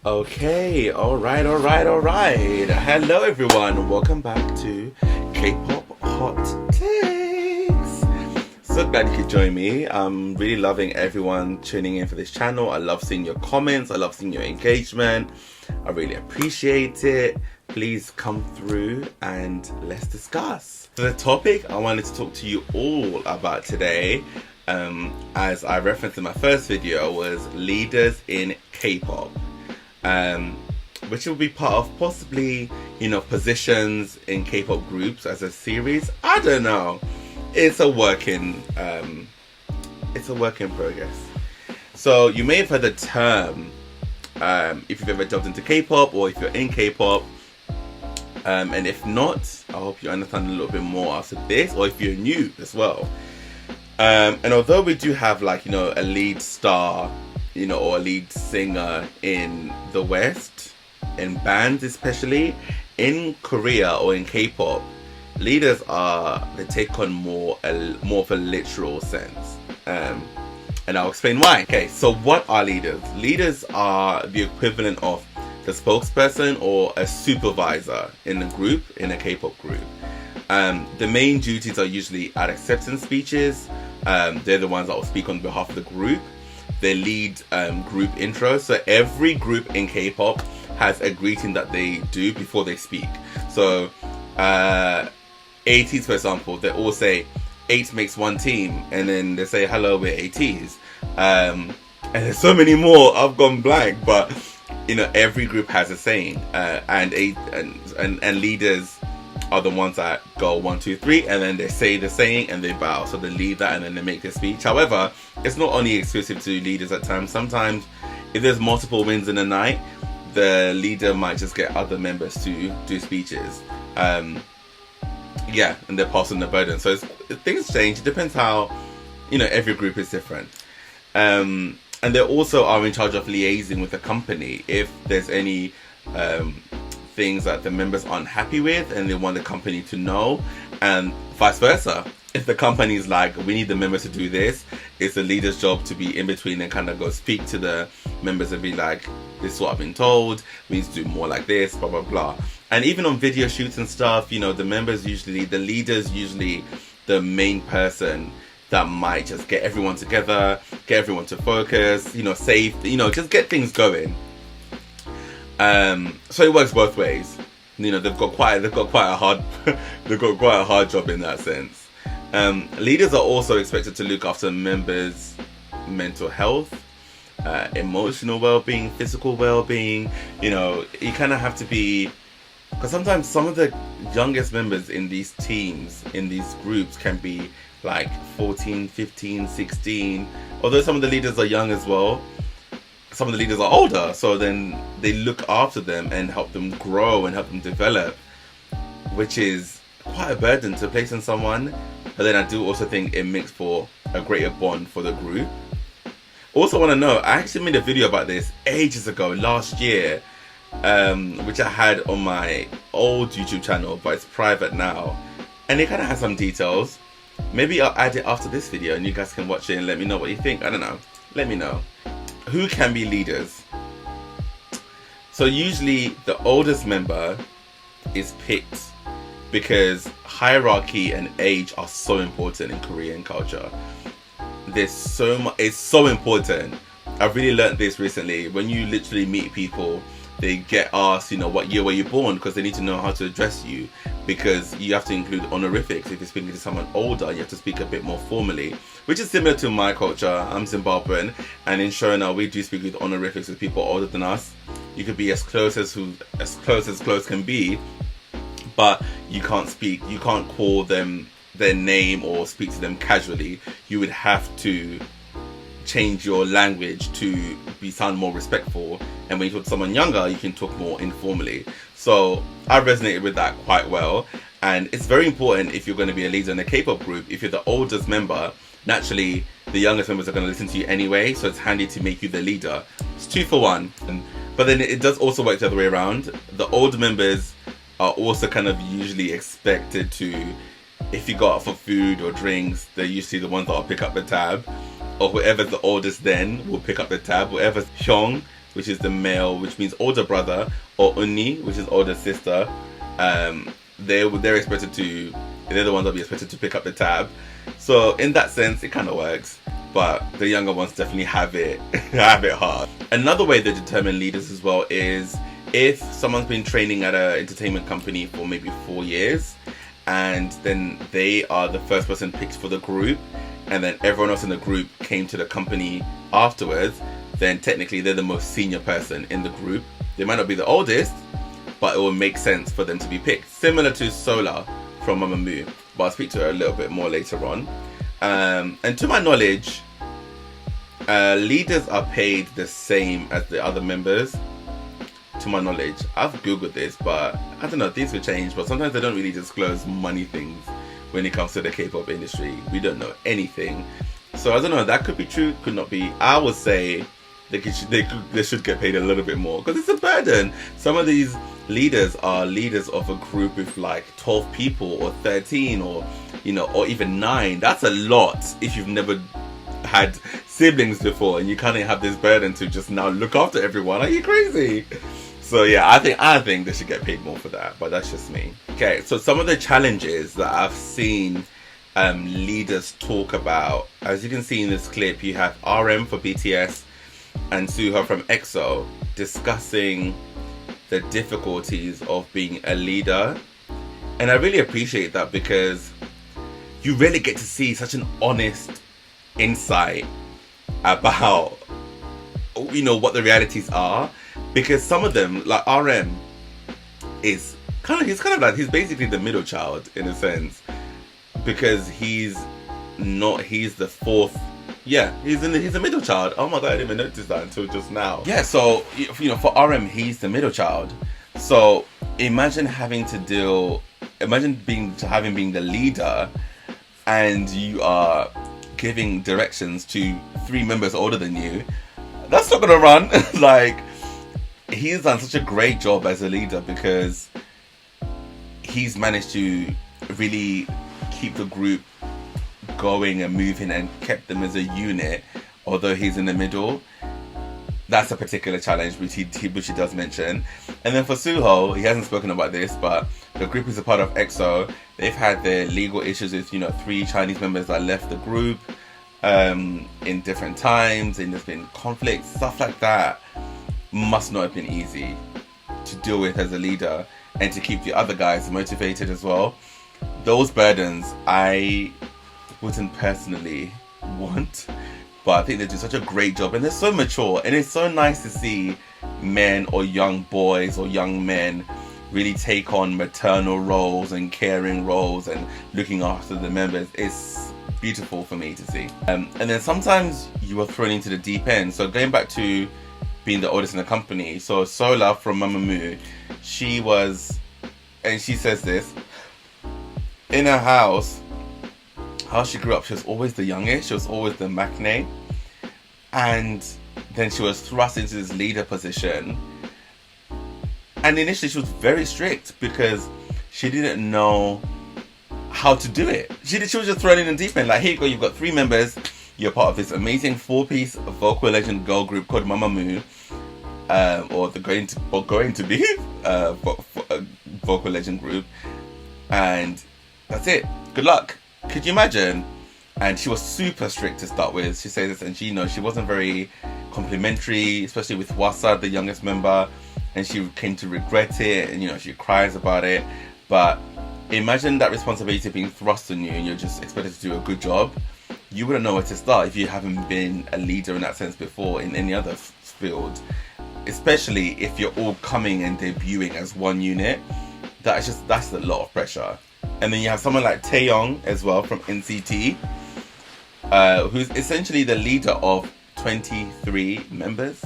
Okay, alright. Hello everyone, welcome back to K-pop Hot Takes. So glad you could join me. I'm really loving everyone tuning in for this channel. I love seeing your comments, I love seeing your engagement. I really appreciate it. Please come through and let's discuss. So the topic I wanted to talk to you all about today, as I referenced in my first video, was leaders in K-pop. Which will be part of possibly, positions in K-pop groups as a series. I don't know. It's a work in progress. So you may have heard the term, if you've ever jumped into K-pop or if you're in K-pop, and if not, I hope you understand a little bit more after this, or if you're new as well. And although we do have a lead star, or a lead singer in the West, in bands especially, in Korea or in K-pop, leaders they take on more of a literal sense. And I'll explain why. Okay, so what are leaders? Leaders are the equivalent of the spokesperson or a supervisor in a K-pop group. The main duties are usually at acceptance speeches. They're the ones that will speak on behalf of the group. They lead group intro. So every group in K-pop has a greeting that they do before they speak. So 80s, for example, they all say 8 makes one team, and then they say hello, we're 80s. And there's so many more. I've gone blank, but every group has a saying, and leaders are the ones that go 1, 2, 3, and then they say the saying and they bow. So they lead that and then they make their speech. However, it's not only exclusive to leaders at times. Sometimes, if there's multiple wins in a night, the leader might just get other members to do speeches. And they're passing the burden. So things change. It depends how, every group is different. And they also are in charge of liaising with the company if there's any things that the members aren't happy with and they want the company to know, and vice versa. If the company is like, we need the members to do this, it's the leader's job to be in between and kind of go speak to the members and be like, this is what I've been told, we need to do more like this, blah blah blah. And even on video shoots and stuff, the leader's usually the main person that might just get everyone together, get everyone to focus, save, just get things going. So it works both ways. They've got quite a hard job in that sense. Leaders are also expected to look after members' mental health, emotional well-being, physical well-being. You kind of have to be, because sometimes some of the youngest members in these teams, in these groups, can be like 14, 15, 16. Although some of the leaders are young as well, some of the leaders are older, so then they look after them and help them grow and help them develop, which is quite a burden to place on someone. But then I do also think it makes for a greater bond for the group. Also want to know, I actually made a video about this ages ago, last year, which I had on my old YouTube channel, but it's private now, and it kind of has some details. Maybe I'll add it after this video and you guys can watch it and let me know what you think. I don't know, let me know. Who can be leaders? So usually the oldest member is picked because hierarchy and age are so important in Korean culture. It's so important. I've really learned this recently. When you literally meet people, they get asked, what year were you born, because they need to know how to address you, because you have to include honorifics. If you're speaking to someone older, you have to speak a bit more formally, which is similar to my culture. I'm Zimbabwean, and in Shona we do speak with honorifics with people older than us. You could be as close as close can be, but you can't call them their name or speak to them casually. You would have to change your language to sound more respectful, and when you talk to someone younger, you can talk more informally. So I resonated with that quite well, and it's very important if you're going to be a leader in a K-pop group. If you're the oldest member, naturally the youngest members are going to listen to you anyway, so it's handy to make you the leader. It's 2 for 1. But then it does also work the other way around. The older members are also kind of usually expected to, if you go out for food or drinks, they're usually the ones that will pick up the tab, or whoever's the oldest then will pick up the tab. Whoever's Hyung which is the male, which means older brother, or Unni, which is older sister. They're expected to, they're the ones that be expected to pick up the tab. So in that sense, it kind of works. But the younger ones definitely have it hard. Another way they determine leaders as well is if someone's been training at an entertainment company for maybe 4 years, and then they are the first person picked for the group, and then everyone else in the group came to the company afterwards, then technically they're the most senior person in the group. They might not be the oldest, but it will make sense for them to be picked. Similar to Sola from Mamamoo, but I'll speak to her a little bit more later on. And to my knowledge, leaders are paid the same as the other members. To my knowledge, I've googled this, but I don't know, things will change, but sometimes they don't really disclose money things when it comes to the K-pop industry. We don't know anything, so I don't know, that could be true, could not be. I would say they should get paid a little bit more, because it's a burden. Some of these leaders are leaders of a group with like 12 people or 13 or or even 9. That's a lot if you've never had siblings before and you kind of have this burden to just now look after everyone. Are you crazy? So yeah, I think they should get paid more for that, but that's just me. Okay, so some of the challenges that I've seen leaders talk about, as you can see in this clip, you have RM for BTS and Suho from EXO discussing the difficulties of being a leader. And I really appreciate that, because you really get to see such an honest insight about what the realities are. Because some of them, like RM, he's basically the middle child in a sense, because he's the fourth. Yeah, he's a middle child. Oh my god, I didn't even notice that until just now. Yeah, so for RM, he's the middle child. So imagine having being the leader, and you are giving directions to 3 members older than you. That's not gonna run. Like, he's done such a great job as a leader, because he's managed to really keep the group going and moving and kept them as a unit, although he's in the middle. That's a particular challenge which he does mention. And then for Suho, he hasn't spoken about this, but the group is a part of EXO. They've had their legal issues with 3 Chinese members that left the group in different times, and there's been conflicts, stuff like that. Must not have been easy to deal with as a leader, and to keep the other guys motivated as well. Those burdens I wouldn't personally want, but I think they do such a great job, and they're so mature, and it's so nice to see men or young boys or young men really take on maternal roles and caring roles and looking after the members. It's beautiful for me to see. And then sometimes you are thrown into the deep end. So going back to being the oldest in the company, so Sola from Mamamoo, she says this, in her house, how she grew up, she was always the youngest, she was always the maknae, and then she was thrust into this leader position. And initially she was very strict, because she didn't know how to do it. She was just thrown in the deep end, like, here you go, you've got 3 members, you're part of this amazing 4-piece vocal legend girl group called Mamamoo, or going to be a vocal legend group, and that's it, good luck. Could you imagine? And she was super strict to start with. She says this, and she wasn't very complimentary, especially with Wasa, the youngest member, and she came to regret it, and she cries about it. But imagine that responsibility being thrust on you, and you're just expected to do a good job. You wouldn't know where to start if you haven't been a leader in that sense before in any other field, especially if you're all coming and debuting as one unit. That's a lot of pressure. And then you have someone like Taeyong as well from NCT, who's essentially the leader of 23 members.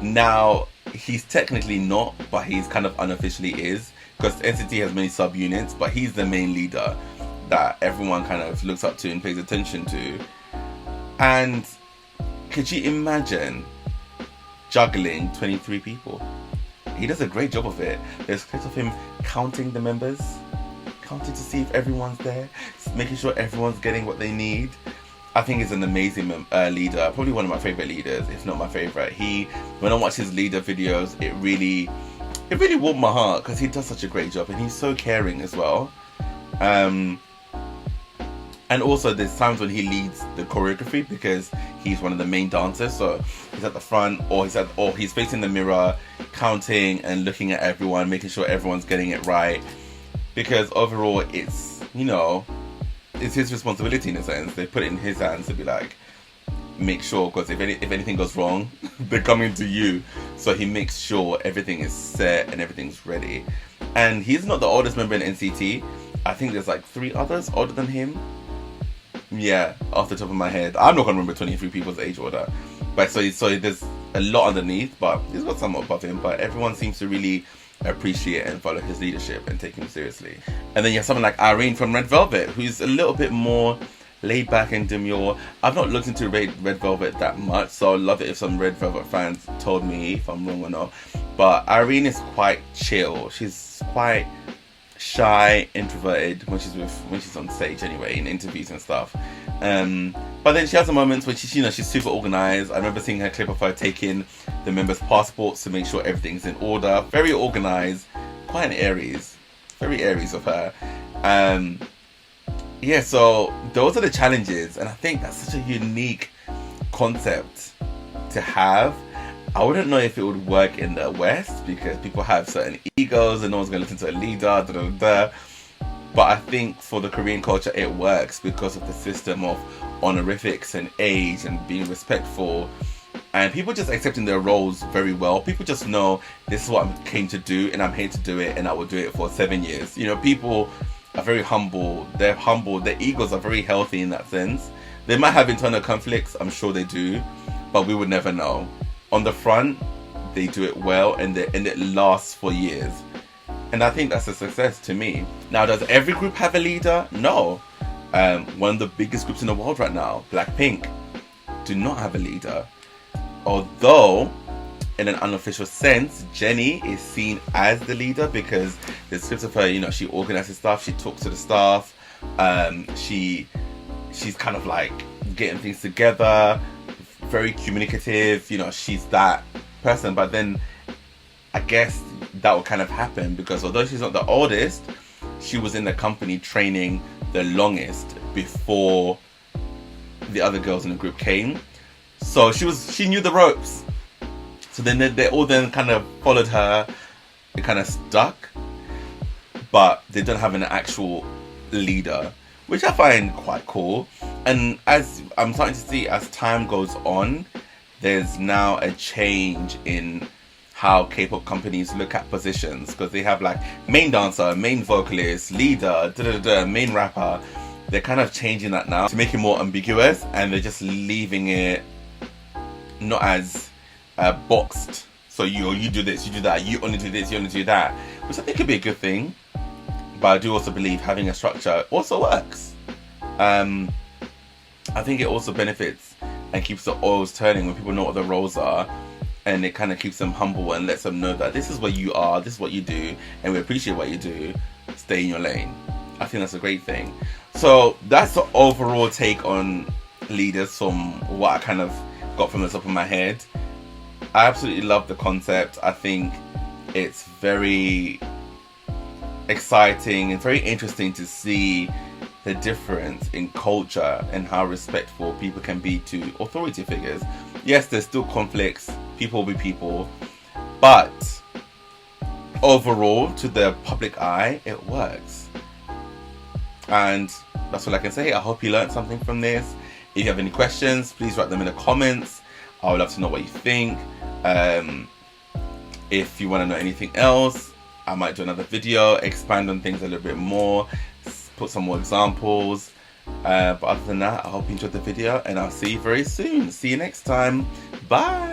Now, he's technically not, but he's kind of unofficially is, because NCT has many sub-units, but he's the main leader that everyone kind of looks up to and pays attention to. And could you imagine juggling 23 people? He does a great job of it. There's clips of him counting the members, counting to see if everyone's there, making sure everyone's getting what they need. I think he's an amazing leader. Probably one of my favorite leaders, if not my favorite. When I watch his leader videos, it really warmed my heart because he does such a great job and he's so caring as well. And also there's times when he leads the choreography because he's one of the main dancers. So he's at the front or he's facing the mirror, counting and looking at everyone, making sure everyone's getting it right. Because overall it's, you know, it's his responsibility in a sense. They put it in his hands to be like, make sure, because if anything goes wrong, they're coming to you. So he makes sure everything is set and everything's ready. And he's not the oldest member in NCT. I think there's like 3 others older than him. Yeah, off the top of my head. I'm not going to remember 23 people's age order. But so there's a lot underneath, but he's got somewhat above him. But everyone seems to really appreciate and follow his leadership and take him seriously. And then you have someone like Irene from Red Velvet, who's a little bit more laid back and demure. I've not looked into Red Velvet that much, so I'd love it if some Red Velvet fans told me if I'm wrong or not. But Irene is quite chill. She's quite shy, introverted when she's on stage anyway, in interviews and stuff. But then she has some moments when she's super organized. I remember seeing her clip of her taking the members' passports to make sure everything's in order. Very organized, quite an Aries, very Aries of her. Yeah, so those are the challenges, and I think that's such a unique concept to have. I wouldn't know if it would work in the West because people have certain egos and no one's going to listen to a leader, But I think for the Korean culture it works because of the system of honorifics and age and being respectful, and people just accepting their roles very well. People just know this is what I came to do and I'm here to do it and I will do it for 7 years. You know, people are very humble. They're humble. Their egos are very healthy in that sense. They might have internal conflicts, I'm sure they do, but we would never know. On the front, they do it well and it lasts for years. And I think that's a success to me. Now, does every group have a leader? No. One of the biggest groups in the world right now, Blackpink, do not have a leader. Although, in an unofficial sense, Jennie is seen as the leader because there's clips of her, you know, she organizes stuff, she talks to the staff, she's kind of like getting things together, very communicative, you know, she's that person. But then I guess that will kind of happen because although she's not the oldest, she was in the company training the longest before the other girls in the group came. So she knew the ropes. So then they all then kind of followed her. It kind of stuck, but they don't have an actual leader, which I find quite cool. And as I'm starting to see, as time goes on, there's now a change in how K-pop companies look at positions, because they have like main dancer, main vocalist, leader, main rapper. They're kind of changing that now to make it more ambiguous, and they're just leaving it not as boxed. So you do this, you do that, you only do this, you only do that, which I think could be a good thing. But I do also believe having a structure also works. I think it also benefits and keeps the oils turning when people know what the roles are, and it kind of keeps them humble and lets them know that this is what you are, this is what you do, and we appreciate what you do. Stay in your lane. I think that's a great thing. So that's the overall take on leaders from what I kind of got from the top of my head. I absolutely love the concept. I think it's very exciting and very interesting to see the difference in culture and how respectful people can be to authority figures. Yes, there's still conflicts, people will be people, but overall, to the public eye, it works. And that's all I can say. I hope you learned something from this. If you have any questions, please write them in the comments. I would love to know what you think. If you want to know anything else, I might do another video, expand on things a little bit more, put some more examples. But other than that, I hope you enjoyed the video, and I'll see you very soon. See you next time. Bye.